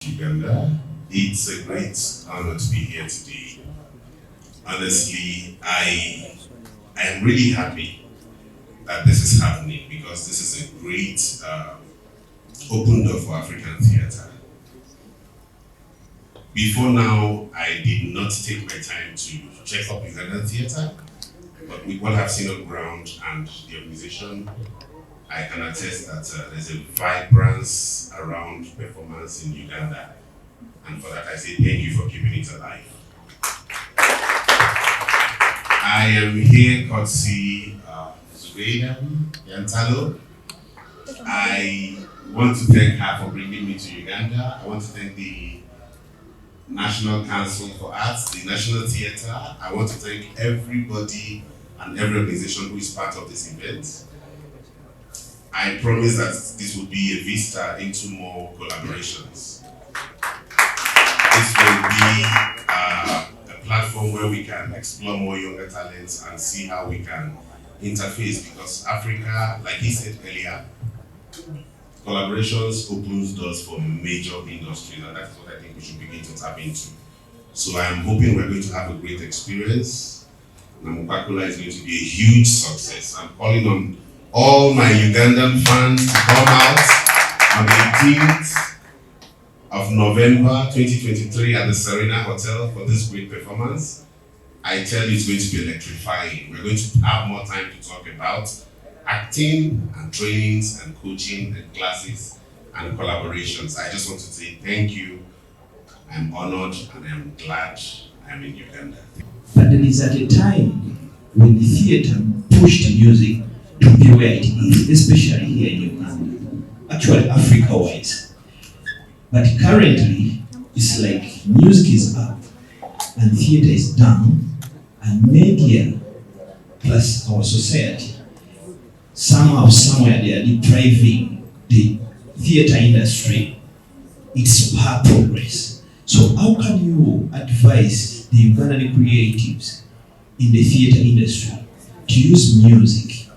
Uganda. It's a great honor to be here today. Honestly, I am really happy that this is happening because this is a great open door for African theatre. Before now, I did not take my time to check up Ugandan theatre, but with what I've seen on ground and the organization, I can attest that there's a vibrance around performance in Uganda. And for that, I say thank you for keeping it alive. I am here courtesy Zubeida Yantalo. I want to thank her for bringing me to Uganda. I want to thank the National Council for Arts, the National Theatre. I want to thank everybody and every organization who is part of this event. I promise that this will be a vista into more collaborations. This will be a platform where we can explore more younger talents and see how we can interface, because Africa, like he said earlier, collaborations opens doors for major industries, and that's what I think we should begin to tap into. So I'm hoping we're going to have a great experience. Namupakula is going to be a huge success. I'm calling on all my Ugandan fans to come out on the 18th of November 2023 at the Serena Hotel for this great performance. I tell you, it's going to be electrifying. We're going to have more time to talk about acting and trainings and coaching and classes and collaborations. I just want to say thank you. I'm honored and I'm glad I'm in Uganda. But there is at a time when the theatre pushed music to be where it is, especially here in Uganda, actually Africa-wise. But currently, it's like music is up and theatre is down, and media plus our society, somehow, somewhere they are depriving the theatre industry its progress. So how can you advise the Ugandan creatives in the theatre industry to use music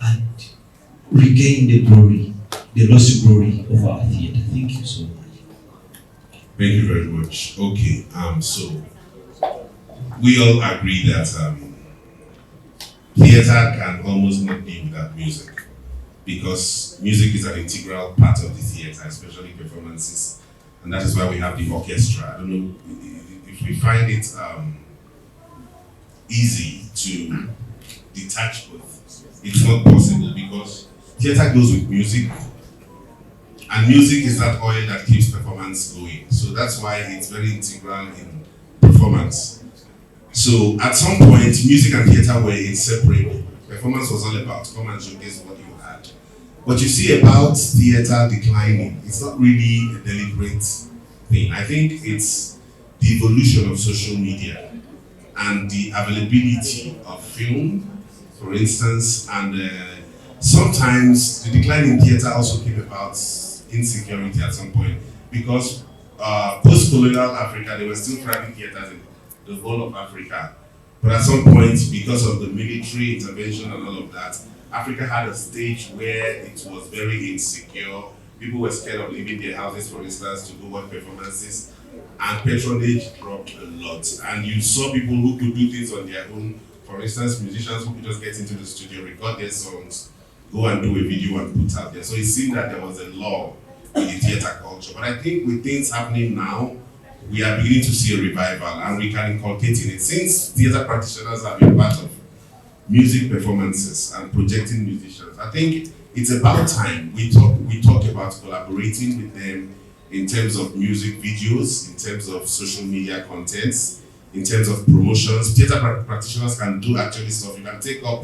and regain the glory, the lost glory of our theatre? Thank you so much. Thank you very much. Okay, so we all agree that theatre can almost not be without music, because music is an integral part of the theatre, especially performances, and that is why we have the orchestra. I don't know if we find it easy to detach both. It's not possible, because theatre goes with music, and music is that oil that keeps performance going. So that's why it's very integral in performance. So at some point, music and theatre were inseparable. Performance was all about come and showcase what you had. What you see about theatre declining, it's not really a deliberate thing. I think it's the evolution of social media and the availability of film, for instance, and sometimes the decline in theatre also came about insecurity at some point, because post-colonial Africa, there were still private theatres in the whole of Africa. But at some point, because of the military intervention and all of that, Africa had a stage where it was very insecure. People were scared of leaving their houses, for instance, to go watch performances, and patronage dropped a lot. And you saw people who could do things on their own. For instance, musicians who could just get into the studio, record their songs, go and do a video and put out there. So it seemed that there was a law in the theatre culture. But I think with things happening now, we are beginning to see a revival, and we can inculcate in it. Since theatre practitioners have been part of music performances and projecting musicians, I think it's about time we talk about collaborating with them in terms of music videos, in terms of social media contents, in terms of promotions. Theatre practitioners can do actually stuff. You can take up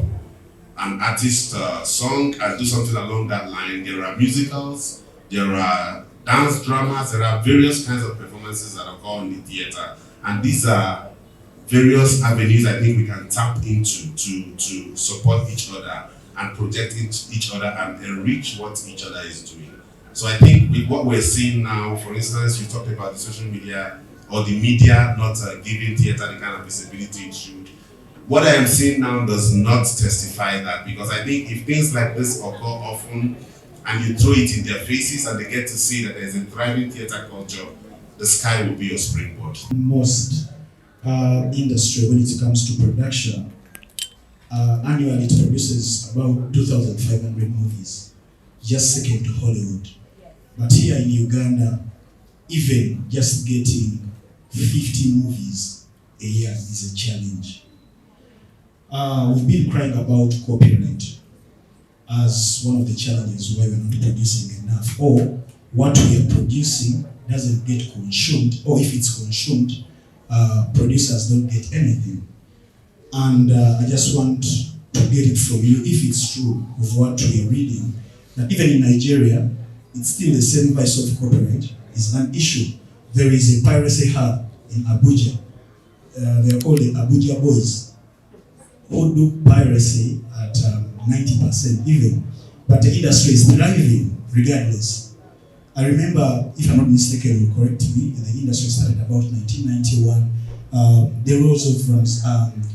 an artist song and do something along that line. There are musicals, there are dance dramas, there are various kinds of performances that occur in the theatre, and these are various avenues I think we can tap into to support each other and project each other and enrich what each other is doing. So I think with what we're seeing now, for instance, you talked about the social media or the media not giving theatre the kind of visibility it should. What I am seeing now does not testify that, because I think if things like this occur often, and you throw it in their faces and they get to see that there's a thriving theater culture, the sky will be your springboard. Most industry, when it comes to production, annually it produces about 2,500 movies, just second to Hollywood. But here in Uganda, even just getting 50 movies a year is a challenge. We've been crying about copyright as one of the challenges why we're not producing enough, or what we are producing doesn't get consumed, or if it's consumed, producers don't get anything. And I just want to get it from you, if it's true of what we're reading, that even in Nigeria, it's still the same vice of copyright is an issue. There is a piracy hub in Abuja. They're called the Abuja Boys, who do piracy at 90% even, but the industry is thriving regardless. I remember, if I'm not mistaken, you correct me, the industry started about 1991. The roles of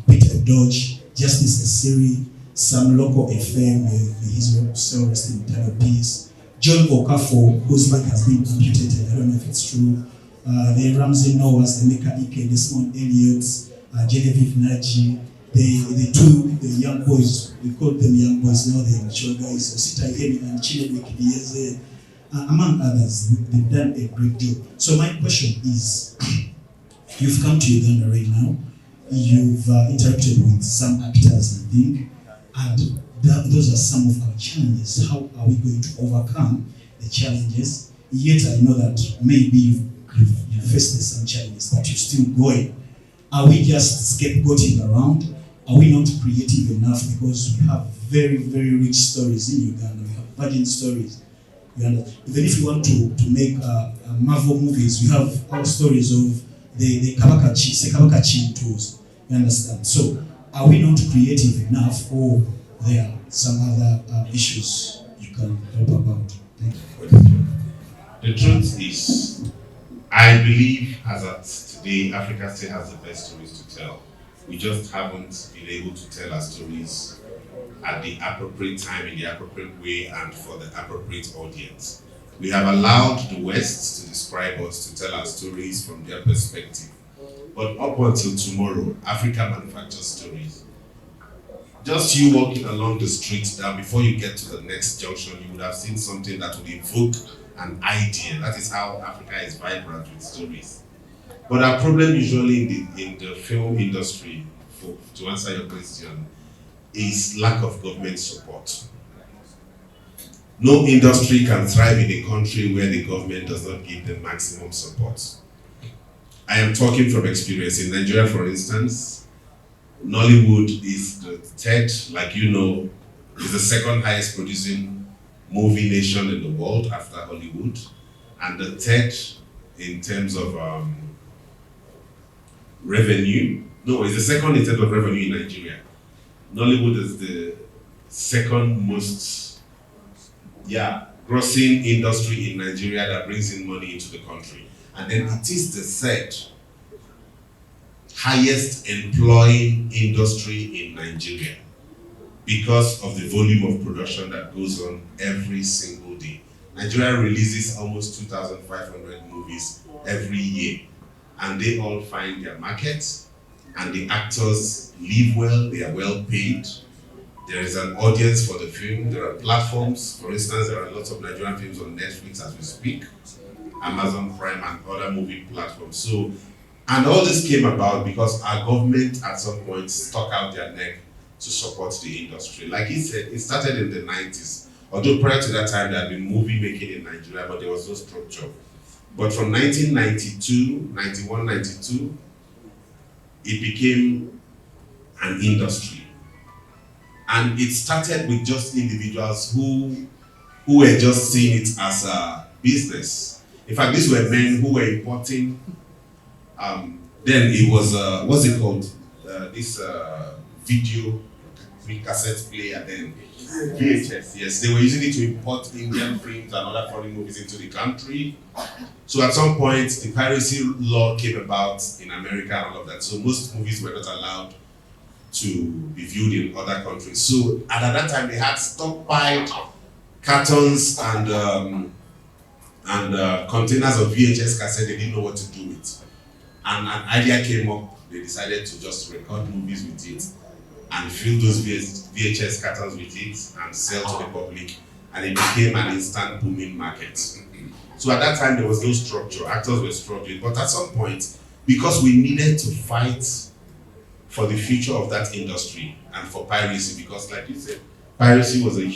Peter Dodge, Justice Esiri, some local FM, his soul rest in eternal peace. John Okafor, whose leg has been amputated, I don't know if it's true. The Ramsey Noahs, the Meka Ike, the Simon Elliots, Genevieve Naji, the young boys, we call them young boys now, the mature guys, Sita Yemi and Chinebe Kibieze, among others. They've done a great deal. So my question is, you've come to Uganda right now, you've interacted with some actors, I think, and those are some of our challenges. How are we going to overcome the challenges? Yet I know that maybe you faced some challenges, but you're still going. Are we just scapegoating around? Are we not creative enough? Because we have very, very rich stories in Uganda. We have virgin stories. Even if we want to make Marvel movies, we have our stories of the Sekabakachi tools. You understand? So, are we not creative enough, or there are some other issues you can talk about? Thank you. The truth is, I believe as at today, Africa still has the best stories to tell. We just haven't been able to tell our stories at the appropriate time, in the appropriate way, and for the appropriate audience. We have allowed the West to describe us, to tell our stories from their perspective. But up until tomorrow, Africa manufactures stories. Just you walking along the street now, before you get to the next junction, you would have seen something that would evoke an idea. That is how Africa is vibrant with stories. But our problem usually in the film industry, to answer your question, is lack of government support. No industry can thrive in a country where the government does not give them maximum support. I am talking from experience. In Nigeria, for instance, Nollywood is the third, like you know, is the second highest producing movie nation in the world after Hollywood, and the third in terms of revenue. No, it's the second in terms of revenue in Nigeria. Nollywood is the second most, grossing industry in Nigeria that brings in money into the country. And then it is the third highest employing industry in Nigeria because of the volume of production that goes on every single day. Nigeria releases almost 2,500 movies every year, and they all find their markets, and the actors live well, they are well paid. There is an audience for the film. There are platforms. For instance, there are lots of Nigerian films on Netflix as we speak, Amazon Prime and other movie platforms. So, and all this came about because our government at some point stuck out their neck to support the industry. Like he said, it started in the 90s. Although prior to that time, there had been movie making in Nigeria, but there was no structure. But from 1992, 91, 92, it became an industry. And it started with just individuals who were just seeing it as a business. In fact, these were men who were importing, then it was, what's it called? This video cassette player then. VHS, yes. They were using it to import Indian films and other foreign movies into the country. So at some point, the piracy law came about in America and all of that. So most movies were not allowed to be viewed in other countries. So at that time, they had stockpiled cartons and containers of VHS cassette they didn't know what to do with. And an idea came up, they decided to just record movies with it and fill those VHS cartons with it and sell to the public, and it became an instant booming market. So at that time there was no structure, actors were struggling, but at some point, because we needed to fight for the future of that industry and for piracy, because like you said, piracy was a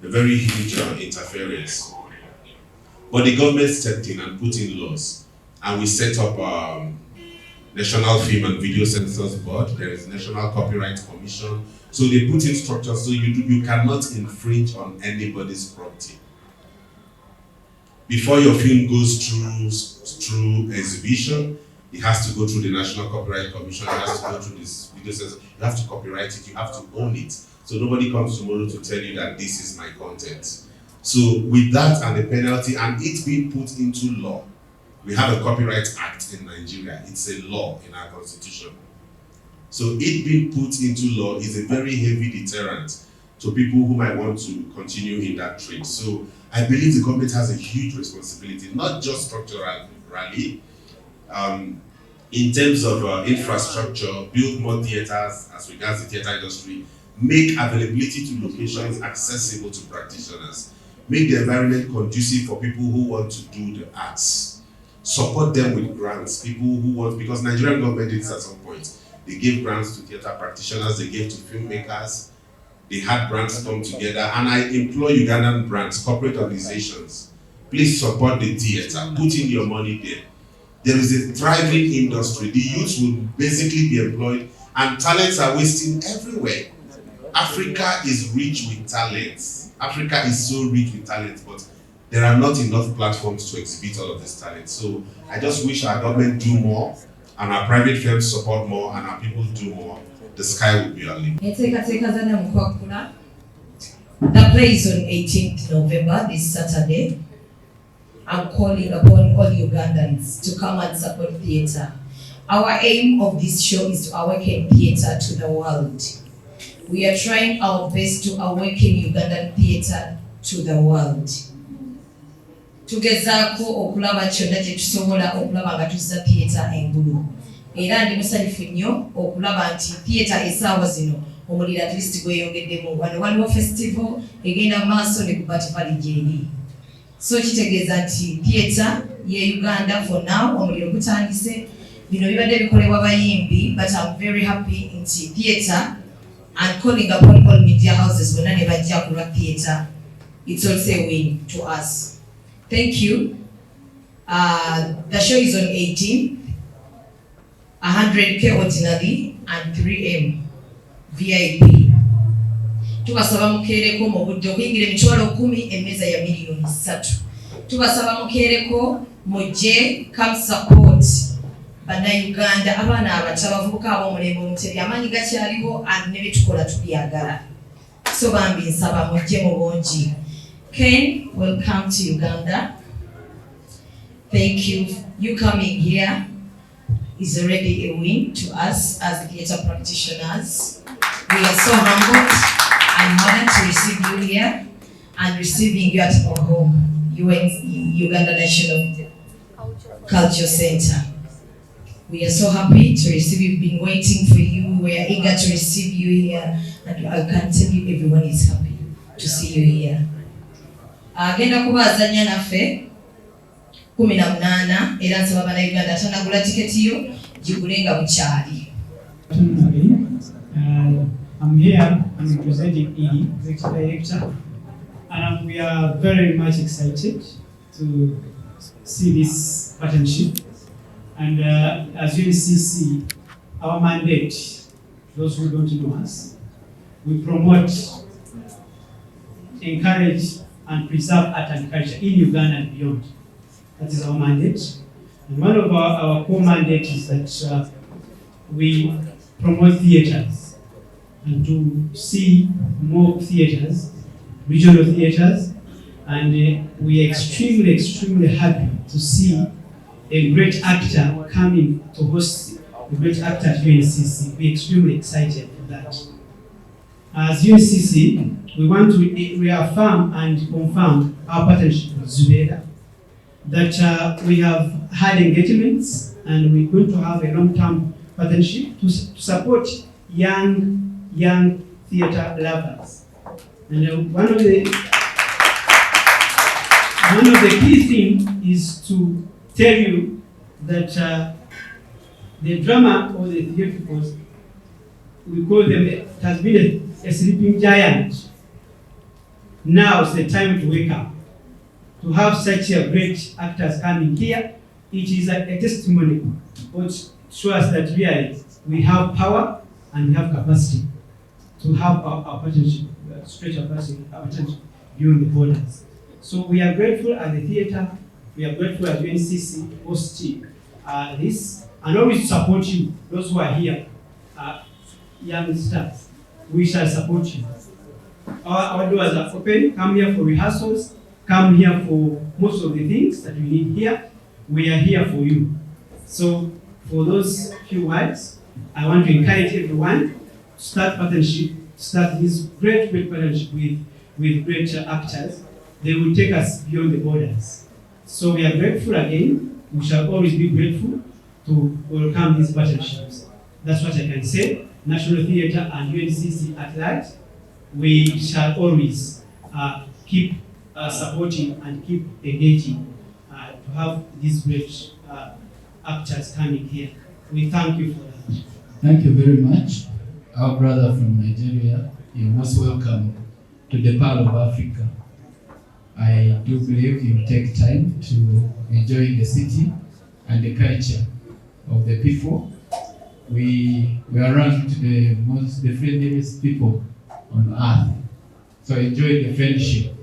very huge interference. But the government stepped in and put in laws, and we set up National Film and Video Censors Board. There is National Copyright Commission. So they put in structures so you cannot infringe on anybody's property. Before your film goes through exhibition, it has to go through the National Copyright Commission. It has to go through this video censor. You have to copyright it. You have to own it. So nobody comes tomorrow to tell you that this is my content. So with that and the penalty and it being put into law, we have a Copyright Act in Nigeria. It's a law in our constitution. So it being put into law is a very heavy deterrent to people who might want to continue in that trade. So I believe the government has a huge responsibility, not just structurally, in terms of infrastructure, build more theaters as regards the theater industry, make availability to locations accessible to practitioners, make the environment conducive for people who want to do the arts, support them with grants, people who want, because Nigerian government did this at some point. They gave grants to theater practitioners, they gave to filmmakers, they had brands come together, and I implore Ugandan brands, corporate organizations, please support the theater, put in your money there. There is a thriving industry, the youth will basically be employed, and talents are wasting everywhere. Africa is rich with talents. Africa is so rich with talents, but there are not enough platforms to exhibit all of this talent. So I just wish our government do more, and our private firms support more, and our people do more. The sky will be our limit. The play is on 18th November, this Saturday. I'm calling upon all Ugandans to come and support theatre. Our aim of this show is to awaken theatre to the world. We are trying our best to awaken Ugandan theatre to the world. Tugezaako okulaba kyonna kye tusobola okulaba nga tuzza theatre engulu. Era ndi musanyufu nnyo okulaba nti theatre essaawa zino omuliro at least gweyongeddemu. Wano waliwo festival egenda maaso ne ku Batifali gyeri. So kitegeeza nti theatre ye Uganda for now omuliro gutandise. Bino bibadde bikolebwa bayimbi, but I'm very happy nti theatre and calling upon all media houses bonna ne bajja kulwa theatre. It's also a win to us. Thank you. The show is on 18th, 100K ordinary and 3M VIP. Tubasaba mukeereko mu budde okuyingira emitwalo 10 emmeeza ya miliyoni 3. Tubasaba mukeereko mujje come support Bannayuganda, abaana abato, abavubuka ab'omulembe omutebi, amaanyi gakyaliwo ne bye tukola tubyagala. So bambi nsaba mujje mu bungi. Ken, welcome to Uganda. Thank you. You coming here is already a win to us as theatre practitioners. We are so humbled and honored to receive you here and receiving you at our home, Uganda National Culture Center. We are so happy to receive you. We've been waiting for you. We are eager to receive you here, and I can tell you everyone is happy to see you here. Agenda kuba azanya naffe 18 era nsaba Bannayuganda tanagula tiketi yo gigulenga bukyali. I'm here, I'm representing ED, Executive Director, and we are very much excited to see this partnership. And as UNCC, our mandate, those who don't know us, we promote, encourage, and preserve art and culture in Uganda and beyond. That is our mandate. And one of our core mandates is that we promote theatres and to see more theatres, regional theatres, and we are extremely happy to see a great actor coming to host a great actor at UNCC. We're extremely excited for that. as UNCC, we want to reaffirm and confirm our partnership with Zubeda, that we have had engagements and we're going to have a long-term partnership to support young theatre lovers. And one of the key things is to tell you that the drama or the theatricals, we call them, it has been a sleeping giant. Now is the time to wake up. To have such a great actors coming here, it is a testimony which shows that really we have power and we have capacity to have our partnership, stretch our partnership beyond the borders. So we are grateful as the theatre, we are grateful as UNCC hosting this, and always support you, those who are here, young stars. We shall support you. Our doors are open. Come here for rehearsals. Come here for most of the things that we need here. We are here for you. So for those few words, I want to encourage everyone to start partnership, start this great partnership with great actors. They will take us beyond the borders. So we are grateful again. We shall always be grateful to welcome these partnerships. That's what I can say. National Theatre and UNCC at large, we shall always keep supporting and keep engaging to have these great actors coming here. We thank you for that. Thank you very much. Our brother from Nigeria, you're most welcome to the Pearl of Africa. I do believe you take time to enjoy the city and the culture of the people. We are ranked the friendliest people on earth. So enjoy the friendship.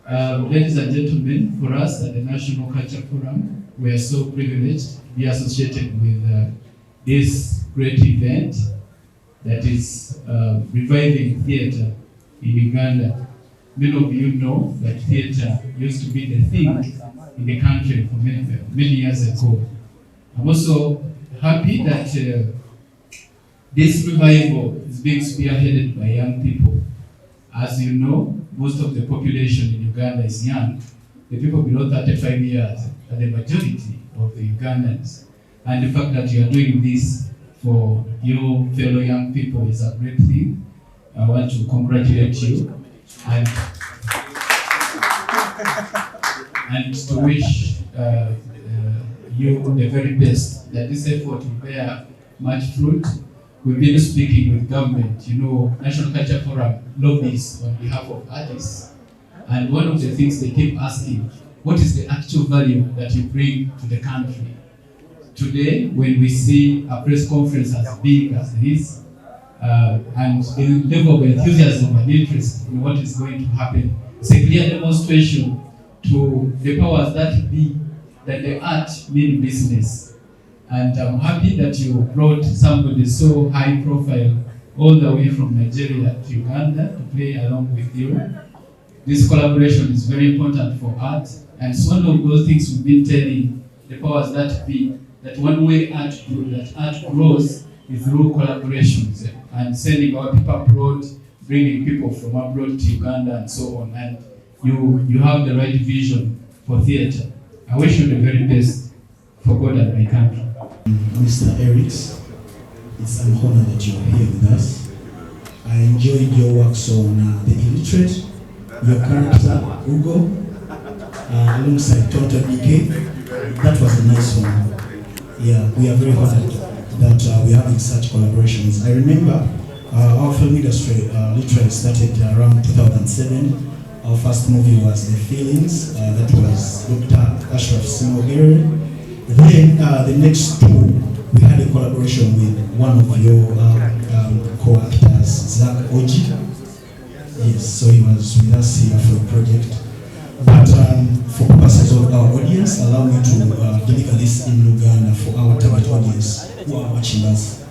Ladies and gentlemen, for us at the National Culture Forum, we are so privileged to be associated with this great event that is reviving theatre in Uganda. Many of you know that theatre used to be the thing in the country for many years ago. I'm also happy that this revival is being spearheaded by young people. As you know, most of the population in Uganda is young. The people below 35 years are the majority of the Ugandans. And the fact that you are doing this for your fellow young people is a great thing. I want to congratulate you and to wish you the very best, that this effort will bear much fruit. We've been speaking with government. You know, National Culture Forum lobbies on behalf of artists. And one of the things they keep asking, what is the actual value that you bring to the country? Today, when we see a press conference as big as this, and the level of enthusiasm and interest in what is going to happen, it's a clear demonstration to the powers that be that the art means business. And I'm happy that you brought somebody so high profile all the way from Nigeria to Uganda to play along with you. This collaboration is very important for art, and it's one of those things we've been telling the powers that be, that one way art grows is through collaborations and sending our people abroad, bringing people from abroad to Uganda and so on. And you have the right vision for theatre. I wish you the very best for God and my country. Mr. Erice, it's an honor that you're here with us. I enjoyed your works on The Illiterate, your character, Ugo, alongside Tonto DK. That was a nice one. Yeah, we are very honored that we are having such collaborations. I remember our film industry literally started around 2007. Our first movie was The Feelings, that was Dr. Ashraf Simogere. Then the next two, we had a collaboration with one of your co-actors, Zach Oji. Yes, so he was with us here for a project. But for purposes of our audience, allow me to deliver this in Uganda for our target audience who are watching us.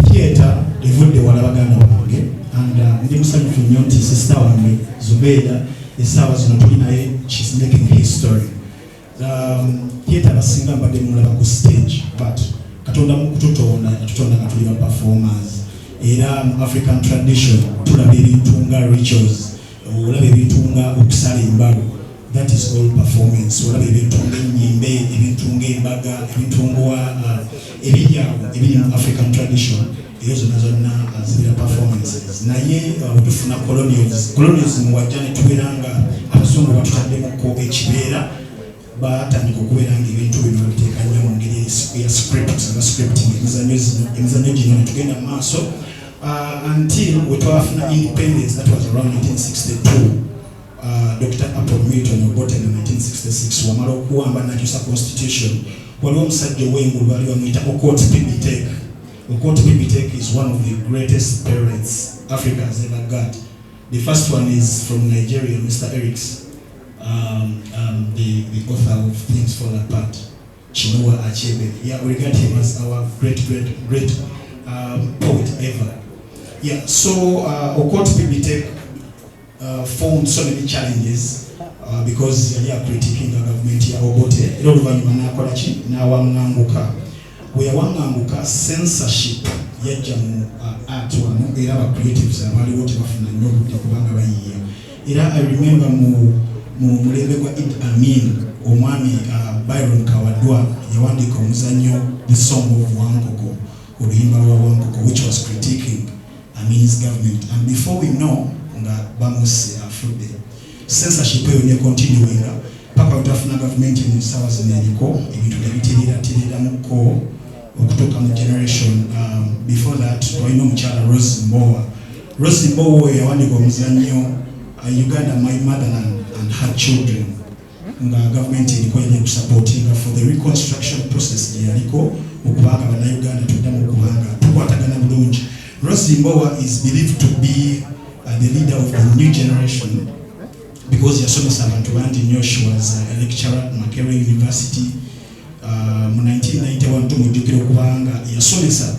Theatre, evodde wala baganda wange, and ndi musanyufu nnyo nti sister wange Zubeda essaawa zino tuli naye, she's making history. Theatre basinga mbadde mulaba ku stage, but Katonda mu kututonda nga tuli ba performers era mu African tradition tulaba ebintu nga rituals, olaba ebintu nga okusala embalo, that is all performance. Olaba ebintu nga ennyimbe, ebintu nga embaga, ebintu nga ebiri mu African tradition, ezo zonna zibira performances. Naye tufuna colonialism wajja ne tubeera nga abazungu batutaddemukko ekibeera, batandika okubeera nga ebintu bino babiteeka nnyo mu ngeri ya scripting emizannyo gino ne tugenda mu maaso until we twafuna independence. That was around 1962. Dr. Apple Milton obote in 1966 wamala okuwamba nakyusa constitution. Waliwo omusajja ow'engulu bali bamuyita Okot Pibitek. Okot Pibitek is one of the greatest parents Africa has ever got. The first one is from Nigeria, Mr. Erice, the author of Things Fall Apart, Chinua Achebe. Yeah, we regard him as our great poet ever. Yeah, so Okot Pibitek found so many challenges because yali critiquing the government ya Obote. Era oluvannyuma n'akola ki? N'awaŋŋanguka. Bwe yawaŋŋanguka, censorship yajja mu art wano era aba creatives abaaliwo tebafuna nnyo obudde kubanga bayiiya. Era I remember mu mulembe gwa Idi Amin, omwami Byron Kawadwa yawandiika omuzannyo The Song of Wankoko, oluyimba lwa Wankoko, which was critiquing Amin's government. And before we know nga bamuse afudde, censorship eyo ne continuing paka utafuna government mu ssaawa zino eriko ebintu nebitiriiramukko okutuuka mu generation. Before that twalina omukyala Rose Mbowa. Rose Mbowa oyo yawandiika omuzannyo Uganda, My Motherland and Her Children, nga government eriko yali kusupportinga for the reconstruction process gye yaliko okubanga bannayuganda tuddamu okubanga tukwatagana bulungi. Rose Mbowa is believed to be the leader of the new generation because yasomesa abantu bangi nnyo. She was a lecturer at Makerere University. Mu 1991 tumujjukira okubanga yasomesa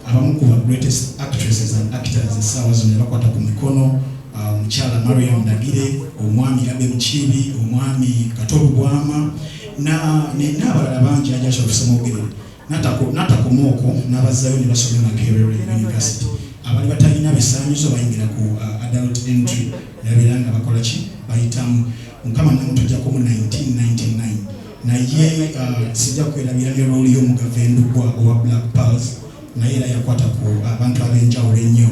abamu ku greatest actresses and actors essaawa zino bakwata ku mikono, omukyala Mariam Dagire, omwami Abe Mukiibi, omwami Katolu Bwama n'abalala bangi ajasobola okusoma ogerere. N'atakomaoko n'abazzayo ne basoma Makerere University. Abali batalina bisaanyizo bayingira ku adult entry nabeera nga bakola ki bayitamu. Mukama namutujjako mu 1999 naye sijja kwerabira ne rooli y'omugavendugwa owa Black Pulse, naye era yakwata ku abantu ab'enjawulo ennyo.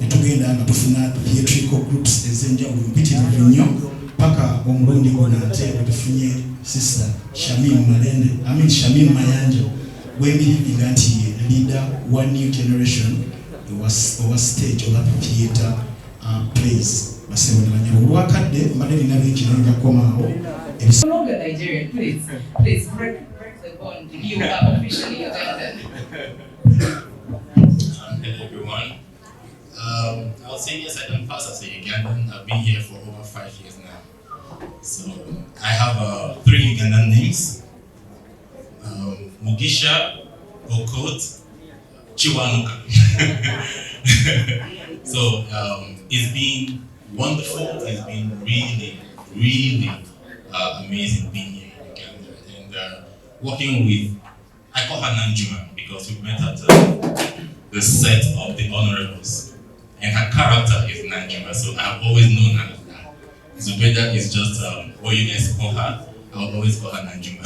Ne tugenda nga tufuna theatrical groups ez'enjawulo mpitirivu nnyo paka omulundi guno ate tufunye sister Shamim Mayanja gw'emirivinga nti leader one new generation over stage over theatre plays. Basebo ne banyabo olwakadde mbadde nina bingi n'engakomaawo. No longer Nigerian, please break the bond. You are officially Ugandan. Hello everyone. I'll say yes, I can pass as a Ugandan. I've been here for over 5 years now. So I have 3 Ugandan names: Mugisha, Okot, Chiwanuka. So it's been wonderful. It's been really amazing being here in Uganda and working with, I call her Nanjuma because we met at the set of the Honorables, and her character is Nanjuma, so I've always known her as that. Zubeda is just what you guys call her. I'll always call her Nanjuma.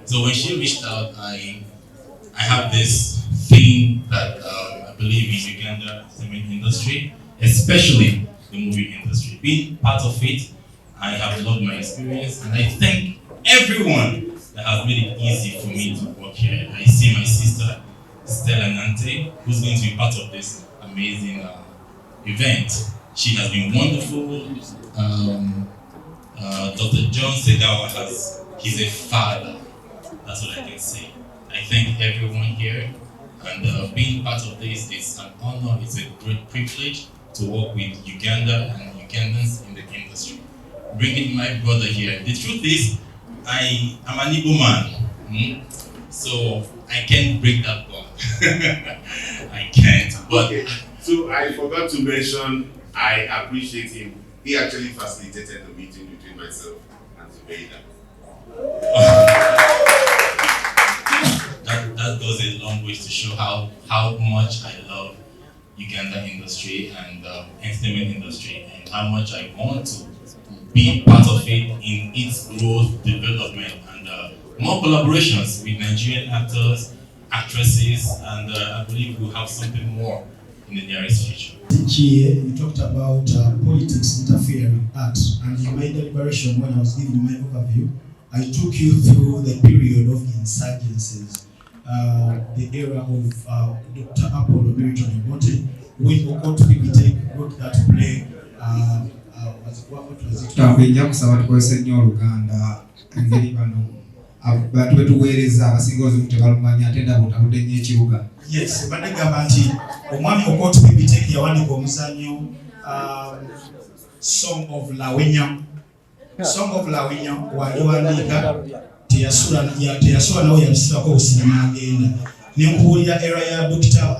So when she reached out, I have this thing that I believe is Uganda entertainment industry, especially the movie industry. Being part of it, I have loved my experience, and I thank everyone that has made it easy for me to work here. I see my sister, Stella Nante, who's going to be part of this amazing event. She has been wonderful. Dr. John Segawa he's a father. That's what I can say. I thank everyone here, and being part of this is an honor. It's a great privilege to work with Uganda and Ugandans in the industry. Bringing my brother here. The truth is, I'm an Igbo man, so I can't break that bond. I can't. But okay. So I forgot to mention, I appreciate him. He actually facilitated the meeting between myself and Zubeda. That goes a long way. stories to show how much I love Uganda industry and entertainment industry, and how much I want to be part of it in its growth, development, and more collaborations with Nigerian actors, actresses, and I believe we'll have something more in the nearest future. You talked about politics interfering with art, and in my deliberation, when I was giving my overview, I took you through the period of insurgencies, the era of Dr. Apollo Milton Obote, when Okot Pibiteke wrote that play. What was it? Twakwejja kusaba tukozese nnyo Oluganda engeri bano abantu betuweereza abasinga ozimu tebalumanya ate ndaba otabudde nnyo ekibuga. Yes, badde gamba nti omwami Okot Pibiteke yawandiika omuzannyo Song of Lawenya. Song of Lawenya waliwandiika teyasula nawe yabisibako obusinema agenda. Nenkubuulira era ya Dr.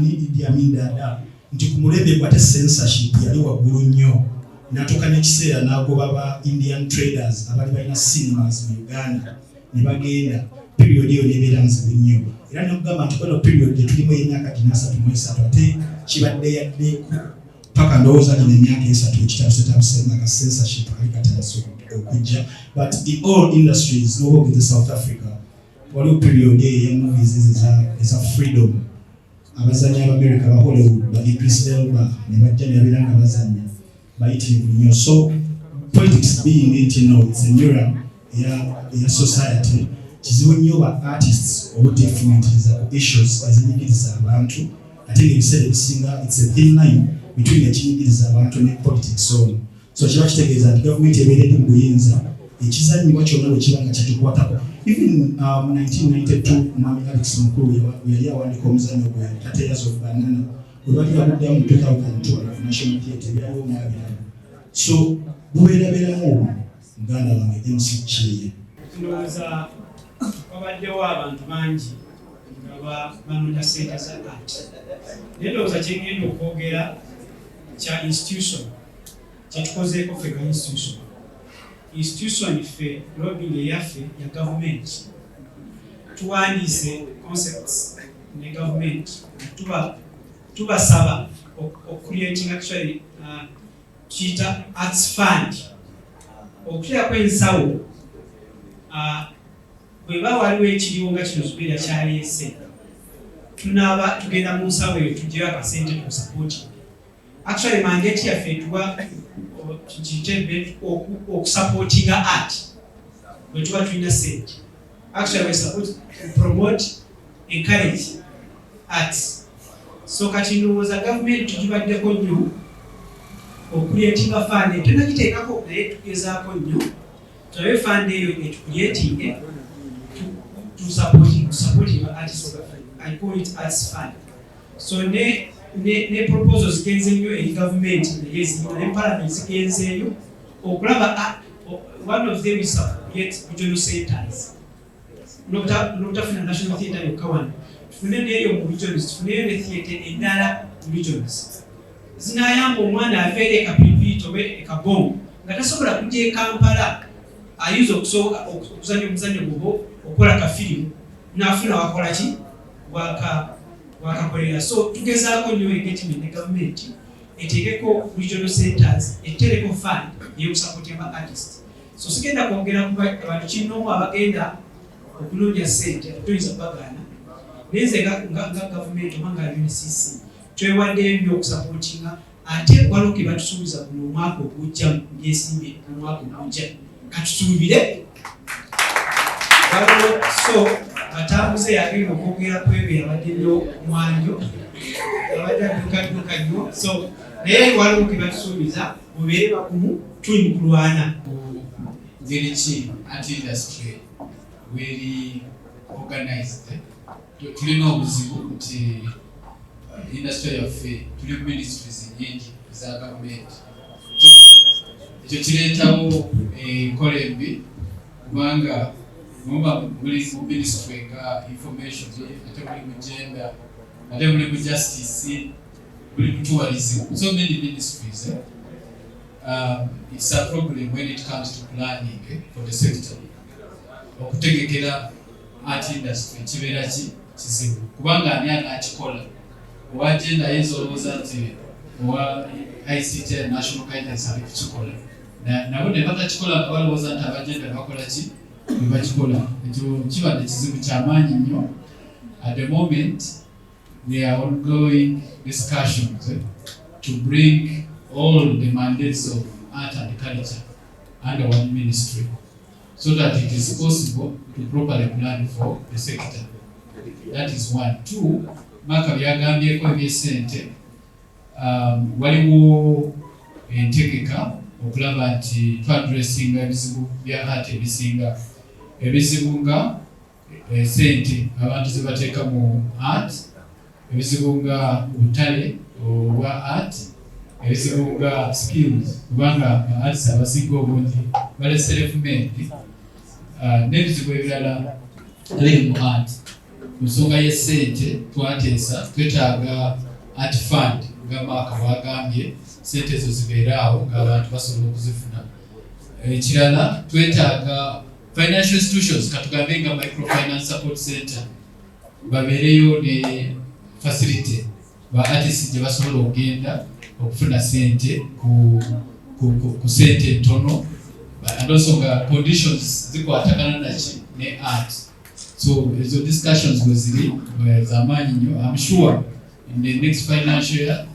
Idi Amin Dada nti ku mulembe gwate censorship yali waggulu nnyo. Natuka n'ekiseera n'agoba ba Indian traders abali balina cinemas mu Uganda ne bagenda period eyo nebeera nzibu nnyo. Era nekugamba nti kweno period gye tulimu emyaka 33 ate kibadde yadde paka ndowooza gino emyaka 3 ekitabuse nga censorship ali katandise okujja. But in all industries n'oba ogeze South Africa waliwo period eyo ya movies eza freedom. Abazanyi America ba Hollywood ba Idris Elba ne bajja ne babeera nga bazanya bayitirivu. So politics being it, it's a mirror ya society. Kizibu nnyo ba artists obutefumintiriza ku issues ezinyigiriza abantu. Ate ng'ebiseera ebisinga it's a thin line between ekinyigiriza abantu ne politics on. So kiba kitegeeza nti gavumenti ebeeredde mu buyinza ekizannyibwa kyonna bwe kiba nga kyatukwatako. Even 1992 Mwami Alex Mukulu yali awandika omuzannyo gwe Tateras of Banana we bali baguddamu mu 2012 National Theatre byaliwo mwabirala. So bubeerabeeramu muganda wange MC Kiye. Ndowooza wabaddewo abantu bangi nga banoonya ssente za art. Naye ndowooza kye ngenda okwogera kya institution kyetukozeeko ffe nga institution ffe lobbying eyaffe ya gavumenti tuwandiise concepts ne gavumenti tubasaba creating actually kiyita arts fund okuteerako ensawo bweba waliwo ekiriwo nga kino Zubeida kyaleese tugenda mu nsawo eyo tugyeyo akasente tukusapoti. Actually mandate yaffe etuwa kiyite okusupportinga art bwe tuba tulina sente. Actually we support to promote encourage arts. So kati ndowooza gavumenti tugibaddeko nnyo okuleetinga fund tenagiteekako naye tugezaako nnyo tulabe fund eyo etukuleetinge supporting artists. I call it arts fund. So ne proposals zigenze nnyo eri gavumenti ne parliament zigenzeeyo okulaba one of them is support regional centers. Nobutafuna national theatre yokka wano tufune neeyo mu regions tufuneyo ne theatre endala mu regions zinayamba omwana aveere ekapipiti oba ekabongo nga tasobola kujja e Kampala ayinza okuzanya omuzannyo gwoba okukola kafirimu n'afuna wakola ki wakakolera. So tugezaako nnyo engagement ne gavumenti eteekeko regional centers etereko fund y'okusupportinga artists. So sigenda kwongera kuba abantu kinoomu abagenda okunoonya ssente tuyinza bagaana naye nze nga gavumenti oba nga UNCC twewaddeyo nnyo okusupportinga ate waliwo ke batusuubiza guno omwaka ogujja byesimbye omwaka ogujja katusuubire waliwo. So batambuze yagenda okwogera ku ebyo yabadde nnyo mwanjo abadde addukaduka nnyo. So naye waliwo ke batusuubiza mubeere bakumu tuli mu kulwana ngeri ki art industry weri organized. Tulina obuzibu nti industry yaffe tuli ministries nyingi za gavumenti. Ekyo kireetawo enkola embi kubanga muba muli mu ministry nga information ate muli mu gender ate muli mu justice muli mu tourism, so many ministries. It's a problem when it comes to planning for the sector. Okutegekera art industry kibeera ki kizibu kubanga ani anakikola owa agenda ayinza olowooza nti owa ICT national guidance ali kukikola nabo ne batakikola nga balowooza nti abagenda bakola ki bwe bakikola ekyo kibadde kizibu kyamaanyi nnyo. At the moment there are ongoing discussions to bring all the mandates of art and culture under one ministry so that it is possible to properly plan for the sector. That is one. Two, Maka byagambyeko ebyesente waliwo entegeka okulaba nti twadressinga ebizibu bya art ebizibu nga sente abantu ze bateeka mu art, ebizibu nga butale obwa art, ebizibu nga skills kubanga artists abasinga obungi bali self-made, n'ebizibu ebirala biri mu art. Ku nsonga y'essente twetaaga art fund nga Mark bwagambye, sente ezo zibeeraawo ng'abantu basobola okuzifuna. Ekirala twetaaga financial institutions katugambe nga microfinance support center babeereyo ne facility ba artists gye basobola okugenda okufuna sente ku sente ntono, and also nga conditions zikwatagana naki ne art. So ezo discussions bwe ziri z'amaanyi nnyo. I'm sure in the next financial year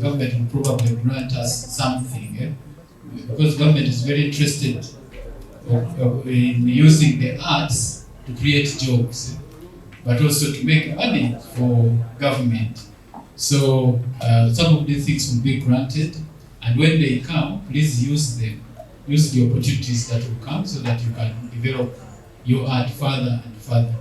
government will probably grant us something because government is very interested in using the arts to create jobs but also to make money for government. So some of these things will be granted, and when they come, please use them. Use the opportunities that will come so that you can develop your art further and further.